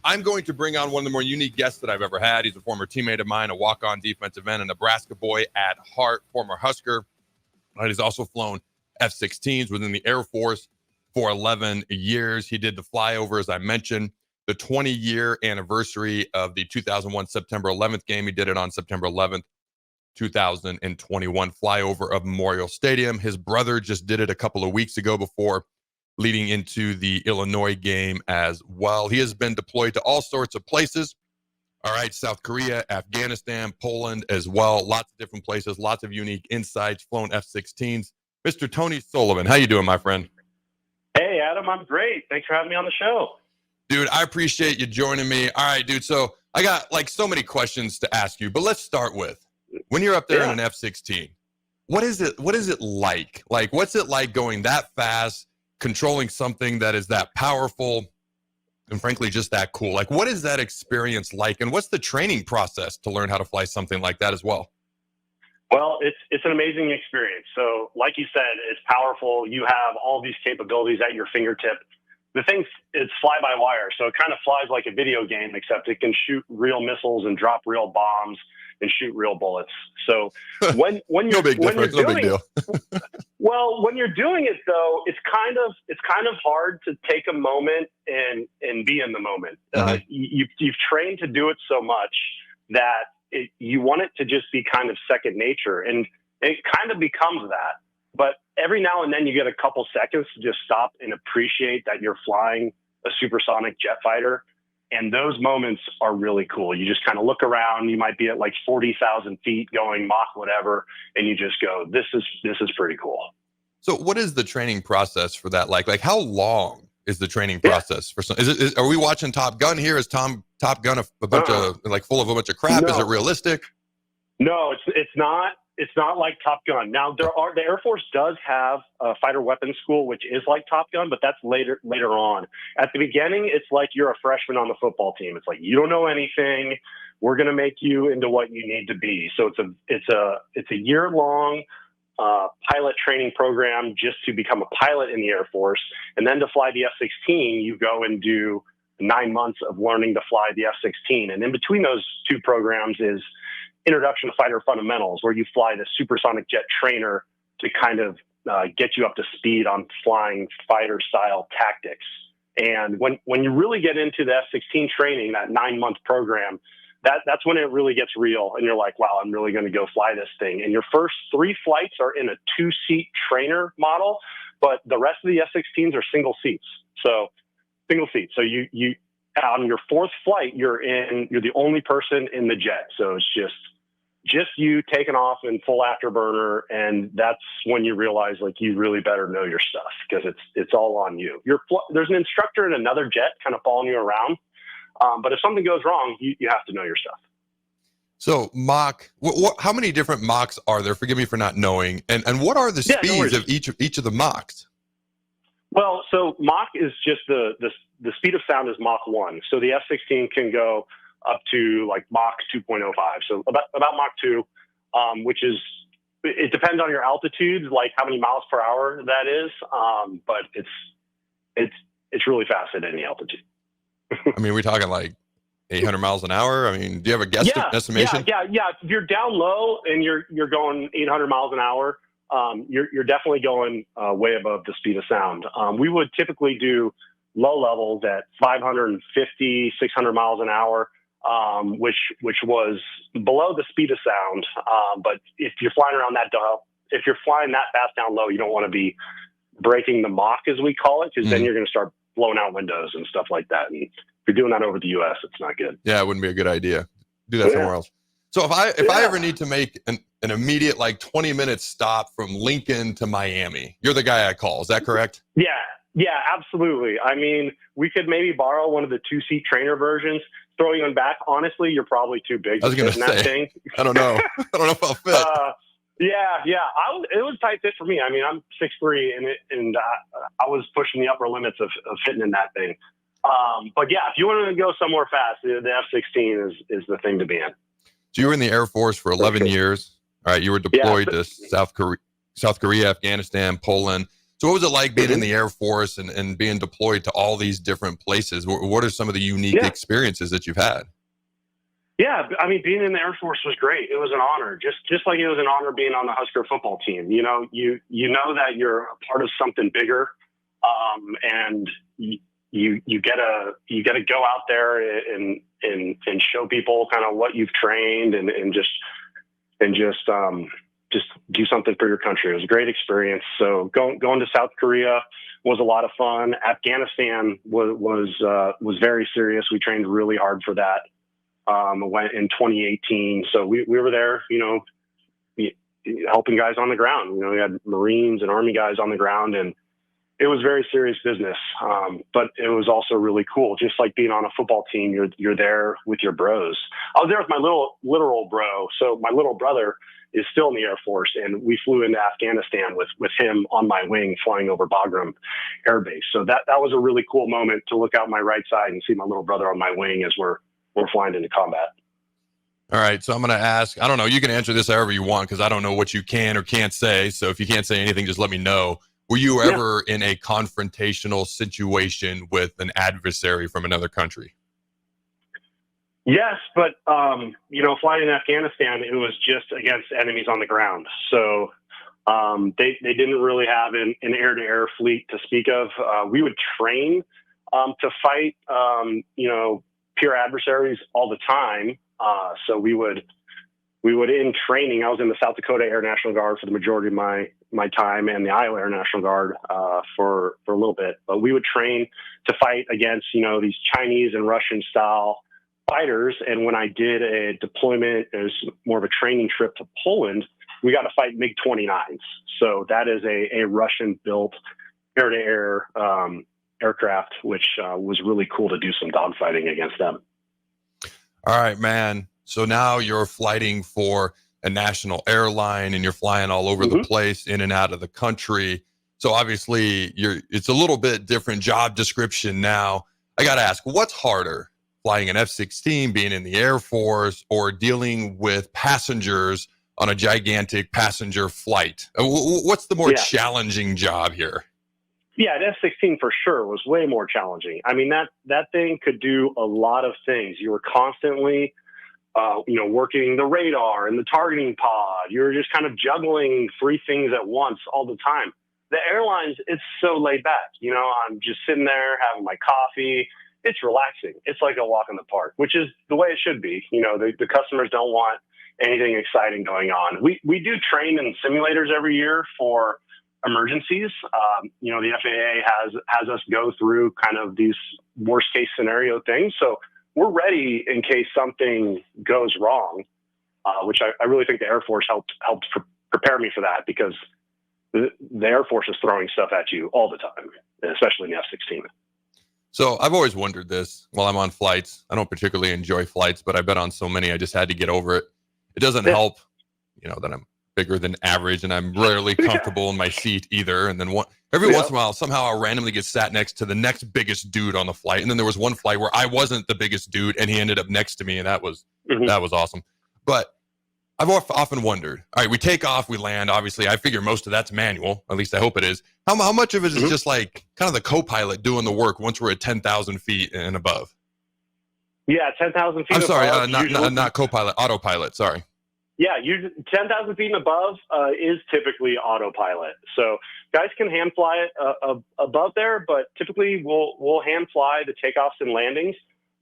I'm going to bring on one of the more unique guests that I've ever had. He's a former teammate of mine, a walk-on defensive end, a Nebraska boy at heart, former Husker. He's also flown F-16s within the Air Force for 11 years. He did the flyover, as I mentioned, the 20-year anniversary of the 2001 September 11th game. He did it on September 11th, 2021 flyover of Memorial Stadium. His brother just did it a couple of weeks ago before leading into the Illinois game as well. He has been deployed to all sorts of places. All right, South Korea, Afghanistan, Poland as well. Lots of different places, lots of unique insights, flown F-16s. Mr. Tony Sullivan, how you doing, my friend? Hey, Adam, I'm great. Thanks for having me on the show. Dude, I appreciate you joining me. All right, dude, so I got like so many questions to ask you, but let's start with, when you're up there in an F-16, what is it like? Like, what's it like going that fast, controlling something that is that powerful and frankly just that cool? Like, what is that experience like, and what's the training process to learn how to fly something like that as well? Well, it's an amazing experience. So like you said, it's powerful. You have all these capabilities at your fingertip. The thing is fly-by-wire, so it kind of flies like a video game, except it can shoot real missiles and drop real bombs and shoot real bullets. So when you're no big deal. Well, when you're doing it though, it's kind of hard to take a moment and be in the moment. Mm-hmm. You've trained to do it so much that you want it to just be kind of second nature, and it kind of becomes that. But every now and then you get a couple seconds to just stop and appreciate that you're flying a supersonic jet fighter. And those moments are really cool. You just kind of look around. You might be at like 40,000 feet going Mach whatever, and you just go, this is pretty cool. So what is the training process for that? Like how long is the training process for some? Are we watching Top Gun here? Is Top Gun a bunch of like full of a bunch of crap? No. Is it realistic? No, it's not. It's not like Top Gun. Now the Air Force does have a fighter weapons school, which is like Top Gun, but that's later on. At the beginning, it's like you're a freshman on the football team. It's like, you don't know anything. We're going to make you into what you need to be. So it's a year-long pilot training program just to become a pilot in the Air Force. And then to fly the F-16, you go and do 9 months of learning to fly the F-16. And in between those two programs is Introduction to Fighter Fundamentals, where you fly the supersonic jet trainer to kind of get you up to speed on flying fighter style tactics. And when you really get into the F-16 training, that 9-month program, that's when it really gets real. And you're like, wow, I'm really going to go fly this thing. And your first 3 flights are in a 2-seat trainer model, but the rest of the F-16s are single seats. So single seat. So you on your 4th flight, you're the only person in the jet. So it's just you taking off in full afterburner, and that's when you realize like you really better know your stuff, because it's all on you. There's an instructor in another jet kind of following you around, but if something goes wrong, you have to know your stuff. So Mach, how many different Machs are there? Forgive me for not knowing, and what are the speeds of each of the Machs? Well, so Mach is just the speed of sound is Mach 1. So the F-16 can go up to like Mach 2.05. So about Mach 2, which is, it depends on your altitude, like how many miles per hour that is. But it's really fast at any altitude. I mean, we're talking like 800 miles an hour. I mean, do you have a estimation? Yeah. If you're down low and you're going 800 miles an hour, you're definitely going way above the speed of sound. We would typically do low levels at 550, 600 miles an hour, which was below the speed of sound. But if you're flying around if you're flying that fast down low, you don't want to be breaking the Mach, as we call it, because then you're going to start blowing out windows and stuff like that. And if you're doing that over the U.S., it's not good. Yeah, it wouldn't be a good idea. Do that somewhere else. So if I ever need to make an immediate like 20-minute stop from Lincoln to Miami, you're the guy I call. Is that correct? Yeah, absolutely. I mean, we could maybe borrow one of the 2-seat trainer versions. Throwing them back, honestly, you're probably too big to fit in that thing. I don't know. I don't know if I'll fit. Yeah. It was a tight fit for me. I mean, I'm 6'3", and I was pushing the upper limits of fitting in that thing. But yeah, if you wanted to go somewhere fast, the F-16 is the thing to be in. So you were in the Air Force for 11 years. All right, you were deployed to South Korea, Afghanistan, Poland. So what was it like being in the Air Force and being deployed to all these different places? What are some of the unique experiences that you've had? Yeah, I mean, being in the Air Force was great. It was an honor, just like it was an honor being on the Husker football team. You know, you know that you're a part of something bigger, and you gotta go out there and show people kind of what you've trained and just do something for your country. It was a great experience. So going to South Korea was a lot of fun. Afghanistan was very serious. We trained really hard for that. Went in 2018. So we were there, you know, helping guys on the ground. You know, we had Marines and Army guys on the ground, and it was very serious business. But it was also really cool. Just like being on a football team, you're there with your bros. I was there with my literal bro. So my little brother is still in the Air Force, and we flew into Afghanistan with him on my wing, flying over Bagram Air Base. So that was a really cool moment to look out my right side and see my little brother on my wing as we're flying into combat. All right. So I'm going to ask, I don't know, you can answer this however you want, because I don't know what you can or can't say. So if you can't say anything, just let me know. Were you ever in a confrontational situation with an adversary from another country? Yes, but, you know, flying in Afghanistan, it was just against enemies on the ground. So they didn't really have an air-to-air fleet to speak of. We would train to fight, you know, peer adversaries all the time. So we would in training, I was in the South Dakota Air National Guard for the majority of my time, and the Iowa Air National Guard for a little bit. But we would train to fight against, you know, these Chinese and Russian style fighters. And when I did a deployment, it was more of a training trip to Poland, we got to fight MiG-29s. So that is a Russian built air-to-air aircraft, which was really cool to do some dogfighting against them. All right, man. So now you're flying for a national airline and you're flying all over the place, in and out of the country. So obviously it's a little bit different job description now. I got to ask, what's harder, flying an F-16, being in the Air Force, or dealing with passengers on a gigantic passenger flight? What's the more challenging job here? Yeah, the F-16 for sure was way more challenging. I mean, that thing could do a lot of things. You were constantly, you know, working the radar and the targeting pod. You're just kind of juggling 3 things at once all the time. The airlines, it's so laid back. You know, I'm just sitting there having my coffee. It's relaxing. It's like a walk in the park, which is the way it should be. You know, the customers don't want anything exciting going on. We do train in simulators every year for emergencies. You know, the FAA has us go through kind of these worst case scenario things. So we're ready in case something goes wrong, which I really think the Air Force helped prepare me for that, because the Air Force is throwing stuff at you all the time, especially in the F-16. So I've always wondered this while I'm on flights. I don't particularly enjoy flights, but I've been on so many, I just had to get over it. It doesn't help, you know, that I'm bigger than average, and I'm rarely comfortable in my seat either. And then every once in a while, somehow I'll randomly get sat next to the next biggest dude on the flight. And then there was one flight where I wasn't the biggest dude, and he ended up next to me, and that was awesome. But I've often wondered, all right, we take off, we land. Obviously, I figure most of that's manual. At least I hope it is. How much of it is just like kind of the co-pilot doing the work once we're at 10,000 feet and above? Yeah, 10,000 feet. I'm sorry, not co-pilot, autopilot. Sorry. Yeah, 10,000 feet and above is typically autopilot. So guys can hand fly it above there, but typically we'll hand fly the takeoffs and landings.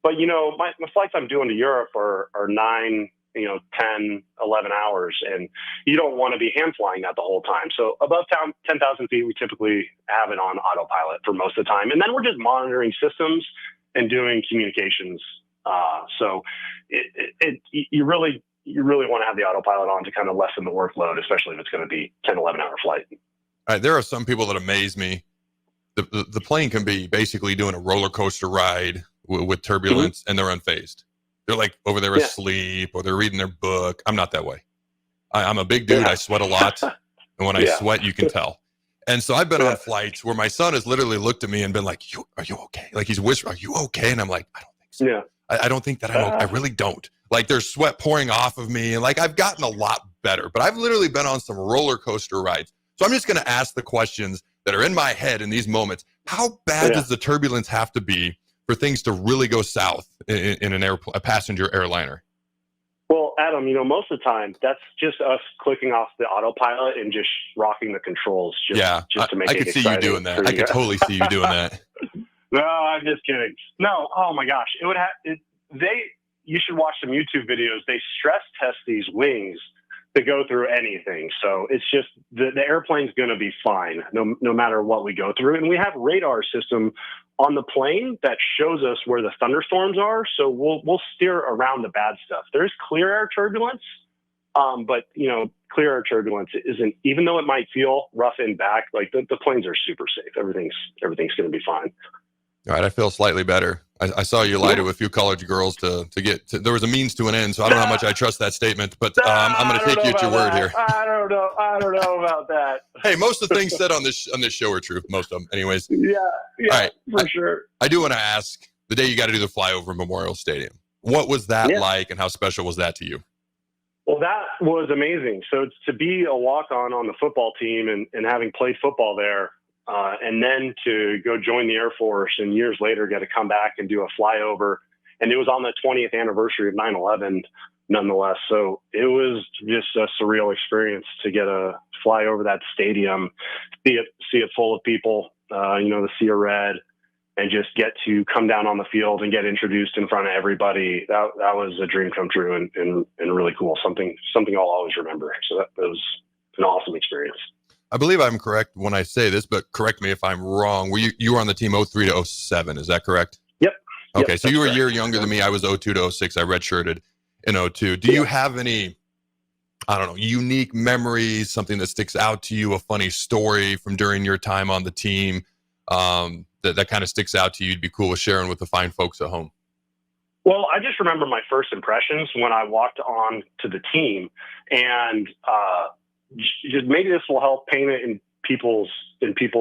But, you know, my flights I'm doing to Europe are 9, 10, 11 hours, and you don't want to be hand flying that the whole time. So above 10,000 feet, we typically have it on autopilot for most of the time. And then we're just monitoring systems and doing communications. So you really want to have the autopilot on to kind of lessen the workload, especially if it's going to be 10, 11-hour flight. All right, there are some people that amaze me. The plane can be basically doing a roller coaster ride with turbulence, and they're unfazed. They're like over there asleep, or they're reading their book. I'm not that way. I'm a big dude. I sweat a lot. And when I sweat, you can tell. And so I've been on flights where my son has literally looked at me and been like, are you okay? Like he's whispering, are you okay? And I'm like, I don't think so. Yeah. I don't think that I'm okay. I really don't. Like there's sweat pouring off of me. And like I've gotten a lot better, but I've literally been on some roller coaster rides. So I'm just going to ask the questions that are in my head in these moments. How bad does the turbulence have to be for things to really go south in a passenger airliner? Well, Adam, most of the time, that's just us clicking off the autopilot and just rocking the conrols. Just to make I could see you doing that. I could totally see you doing that. No, I'm just kidding. No, oh my gosh, you should watch some YouTube videos. They stress test these wings to go through anything. So it's just the airplane's going to be fine no matter what we go through. And we have radar system on the plane that shows us where the thunderstorms are. So we'll steer around the bad stuff. There's clear air turbulence, but clear air turbulence isn't, even though it might feel rough in back, like the planes are super safe. Everything's going to be fine. All right, I feel slightly better. I saw you lie to a few college girls to get to, there was a means to an end, so I don't know how much I trust that statement, but I'm going to take you at your word here. I don't know about that. Hey, most of the things said on this show are true, most of them, anyways. Yeah, all right, for sure. I do want to ask, the day you got to do the flyover Memorial Stadium, what was that like, and how special was that to you? Well, that was amazing. So to be a walk-on the football team and having played football there, and then to go join the Air Force and years later get to come back and do a flyover. And it was on the 20th anniversary of 9/11 nonetheless. So it was just a surreal experience to get a fly over that stadium, see it full of people, the sea of red, and just get to come down on the field and get introduced in front of everybody. That was a dream come true and really cool. Something I'll always remember. So that was an awesome experience. I believe I'm correct when I say this, but correct me if I'm wrong. You were on the team 03 to 07, is that correct? Yep. Okay, so you were a year younger than me. I was 02 to 06. I redshirted in 02. Do you have any, unique memories, something that sticks out to you, a funny story from during your time on the team that kind of sticks out to you? You'd be cool with sharing with the fine folks at home. Well, I just remember my first impressions when I walked on to the team, and maybe this will help paint it in people's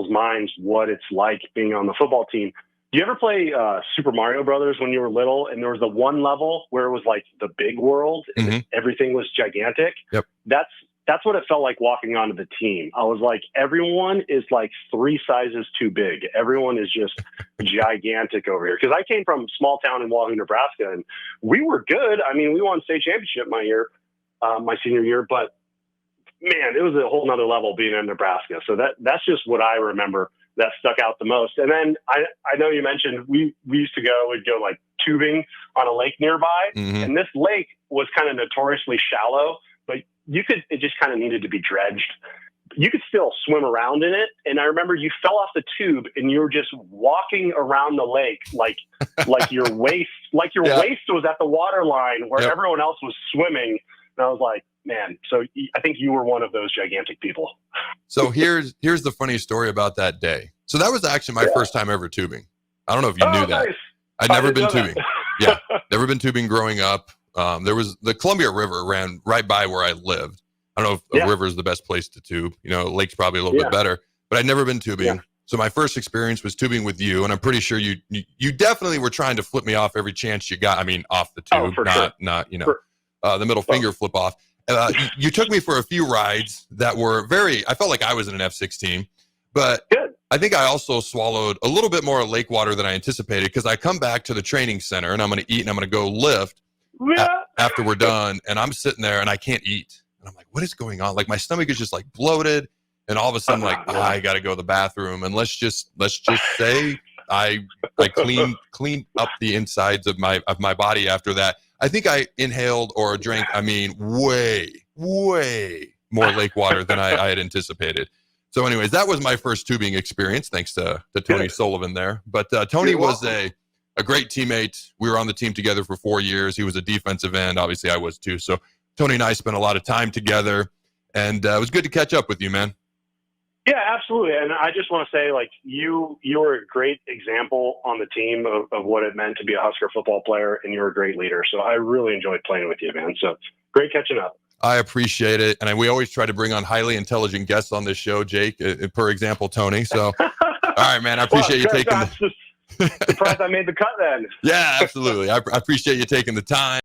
minds what it's like being on the football team. Do you ever play Super Mario Brothers when you were little, and there was the one level where it was like the big world and everything was gigantic? Yep. That's what it felt like walking onto the team. I was like, everyone is like 3 sizes too big. Everyone is just gigantic over here. Because I came from small town in Wahoo, Nebraska, and we were good. I mean, we won state championship my senior year, but man, it was a whole nother level being in Nebraska. So that's just what I remember that stuck out the most. And then I know you mentioned we'd go like tubing on a lake nearby. And this lake was kind of notoriously shallow, but it just kind of needed to be dredged. You could still swim around in it. And I remember you fell off the tube and you were just walking around the lake like your waist was at the water line where everyone else was swimming. And I was like, man, so I think you were one of those gigantic people. So here's the funny story about that day. So that was actually my first time ever tubing. I don't know if you knew that. Nice. I'd never been tubing. Yeah, never been tubing growing up. There was the Columbia River ran right by where I lived. I don't know if a river is the best place to tube. Lake's probably a little bit better, but I'd never been tubing. Yeah. So my first experience was tubing with you, and I'm pretty sure you definitely were trying to flip me off every chance you got. I mean, off the tube, not the middle finger flip off. You took me for a few rides that were I felt like I was in an F-16, but I think I also swallowed a little bit more lake water than I anticipated because I come back to the training center and I'm going to eat and I'm going to go lift after we're done. And I'm sitting there and I can't eat. And I'm like, what is going on? Like my stomach is just like bloated. And all of a sudden, I got to go to the bathroom. And let's just say I cleaned up the insides of my body after that. I think I inhaled or drank, way more lake water than I had anticipated. So anyways, that was my first tubing experience, thanks to Tony Sullivan there. But Tony was a great teammate. We were on the team together for 4 years. He was a defensive end. Obviously, I was too. So Tony and I spent a lot of time together. And it was good to catch up with you, man. Yeah, absolutely. And I just want to say, like, you were a great example on the team of what it meant to be a Husker football player, and you're a great leader. So I really enjoyed playing with you, man. So great catching up. I appreciate it. And we always try to bring on highly intelligent guests on this show, Jake, per example, Tony. So, all right, man, I appreciate you taking surprised I made the cut then. Yeah, absolutely. I appreciate you taking the time.